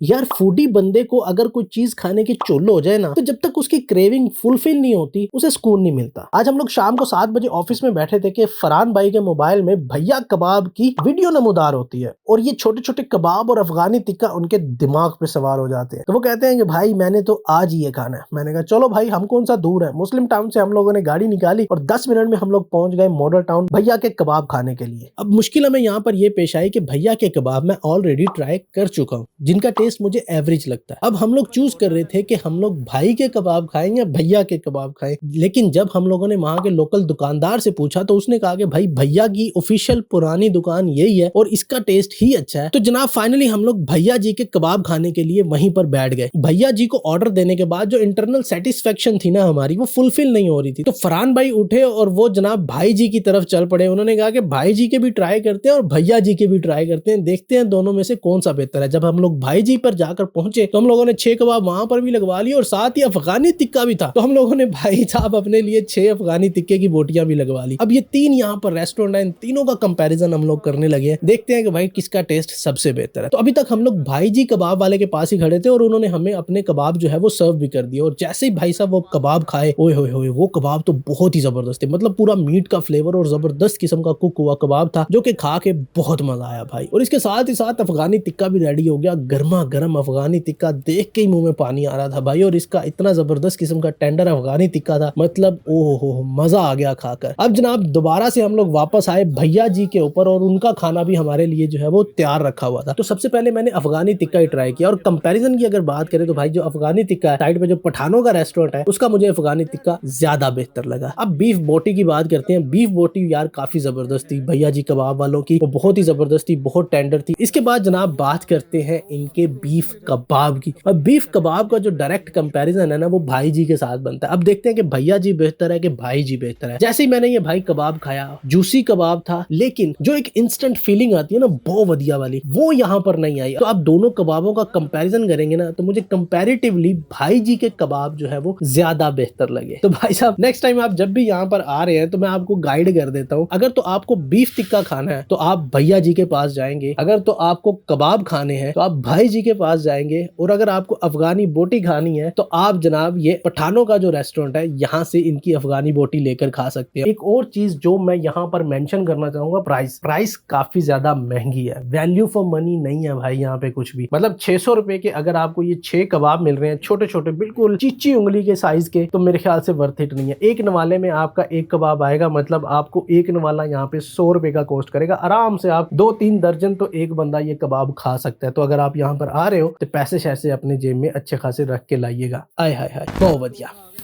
यार फूडी बंदे को अगर कोई चीज खाने की चुल हो जाए ना, तो जब तक उसकी क्रेविंग फुलफिल नहीं होती उसे सुकून नहीं मिलता। आज हम लोग शाम को 7 बजे ऑफिस में बैठे थे कि फरहान भाई के मोबाइल में भैया कबाब की वीडियो नमूदार होती है और ये छोटे छोटे कबाब और अफगानी टिक्का उनके दिमाग पे सवार हो जाते हैं। तो वो कहते हैं कि भाई मैंने तो आज ही ये खाना है। मैंने कहा चलो भाई, हम कौन सा दूर है, मुस्लिम टाउन से हम लोगों ने गाड़ी निकाली और 10 मिनट में हम लोग पहुंच गए मॉडल टाउन भैया के कबाब खाने के लिए। अब मुश्किल हमें यहाँ पर ये पेश आई कि भैया के कबाब मैं ऑलरेडी ट्राई कर चुका हूँ, जिनका टेस्ट मुझे एवरेज लगता है। अब हम लोग चूज कर रहे थे कि हम लोग भाई के कबाब खाएं या भैया के कबाब खाएं, लेकिन जब हम लोगों ने वहां के लोकल दुकानदार से पूछा तो उसने कहा कि भाई भैया की ऑफिशियल पुरानी दुकान यही है और इसका टेस्ट ही अच्छा है। तो जनाब फाइनली हम लोग भैया जी के कबाब खाने के लिए वहीं पर बैठ गए। भैया जी को ऑर्डर देने के बाद जो इंटरनल सेटिस्फेक्शन थी ना हमारी, वो फुलफिल नहीं हो रही थी। तो फरहान भाई उठे और वो जनाब भाई जी की तरफ चल पड़े। उन्होंने कहा कि भाई जी के भी ट्राई करते हैं और भैया जी के भी ट्राई करते हैं, देखते हैं दोनों में से कौन सा बेहतर है। जब हम लोग भाई जी पर जाकर पहुंचे तो हम लोगों ने 6 कबाब वहां पर भी लगवा लिए और साथ ही अफगानी टिक्का भी था। तो हम लोगों ने भाई साहब अपने लिए 6 अफगानी टिक्के की बोटियां भी लगवा ली। अब ये 3 यहाँ पर रेस्टोरेंट है, इन तीनों का कंपैरिजन हम लोग करने लगे हैं, देखते हैं कि भाई किसका टेस्ट सबसे बेहतर है। तो अभी तक हम लोग भाई जी कबाब वाले के पास ही खड़े थे और उन्होंने हमें अपने कबाब जो है वो सर्व भी कर दिए। और जैसे ही भाई साहब वो कबाब खाए, ओए होए होए, वो कबाब तो बहुत ही जबरदस्त है। मतलब पूरा मीट का फ्लेवर और जबरदस्त किस्म का कुक हुआ कबाब था, जो कि खा के बहुत मजा आया भाई। और इसके साथ ही साथ अफगानी टिक्का भी रेडी हो गया। गर्मा गर्म अफगानी टिक्का देख के ही मुंह में पानी आ रहा था भाई। और इसका इतना जबरदस्त किस्म का टेंडर अफगानी टिक्का था, मतलब ओहो मजा आ गया खाकर। अब जनाब दोबारा से हम लोग वापस आए भैया जी के ऊपर और उनका खाना भी हमारे लिए जो है वो तैयार रखा हुआ था। तो सबसे पहले मैंने अफगानी टिक्का ही ट्राई किया। और कंपैरिजन की अगर बात करें तो भाई जो अफगानी टिक्का है साइड पे जो पठानों का रेस्टोरेंट है, उसका मुझे अफगानी टिक्का ज्यादा बेहतर लगा। अब बीफ बोटी की बात करते हैं। बीफ बोटी यार काफी जबरदस्त थी भैया जी कबाब वालों की, वो बहुत ही जबरदस्त थी, बहुत टेंडर थी। इसके बाद जनाब बात करते हैं इनके बीफ कबाब की। अब बीफ कबाब का जो डायरेक्ट कंपैरिजन है ना, वो भाई जी के साथ बनता है। अब देखते हैं कि भैया जी बेहतर है कि भाई जी बेहतर है। जैसे ही मैंने ये भाई कबाब खाया, जूसी कबाब था, लेकिन जो एक इंस्टेंट फीलिंग आती है ना बहुत बढ़िया वाली, वो यहाँ पर नहीं आई। तो आप दोनों कबाबों का कंपैरिजन करेंगे ना, तो मुझे कंपैरेटिवली भाई जी के कबाब जो है वो ज्यादा बेहतर लगे। तो भाई साहब नेक्स्ट टाइम आप जब भी यहाँ पर आ रहे हैं तो मैं आपको गाइड कर देता हूँ। अगर तो आपको बीफ टिक्का खाना है तो आप भैया जी के पास जाएंगे, अगर तो आपको कबाब खाने हैं तो आप भाई जी के पास जाएंगे, और अगर आपको अफगानी बोटी खानी है तो आप जनाब ये पठानों का जो रेस्टोरेंट है यहाँ से इनकी अफगानी बोटी लेकर खा सकते हैं। एक और चीज जो मैं यहाँ पर मेंशन करना चाहूंगा, प्राइस काफी ज्यादा महंगी है, वैल्यू फॉर मनी नहीं है भाई यहाँ पे कुछ भी। मतलब 600 रुपए के अगर आपको ये 6 कबाब मिल रहे हैं छोटे छोटे बिल्कुल चीची उंगली के साइज के, तो मेरे ख्याल से वर्थ इट नहीं है। एक नवाले में आपका एक कबाब आएगा, मतलब आपको एक नवाला यहाँ पे 100 रुपए का कॉस्ट करेगा। आराम से आप 2-3 दर्जन तो एक बंदा ये कबाब खा सकता है। तो अगर आप यहाँ पर आ रहे हो तो पैसे शैसे अपने जेब में अच्छे खासे रख के लाइएगा। आय हाय हाय बहुत बढ़िया।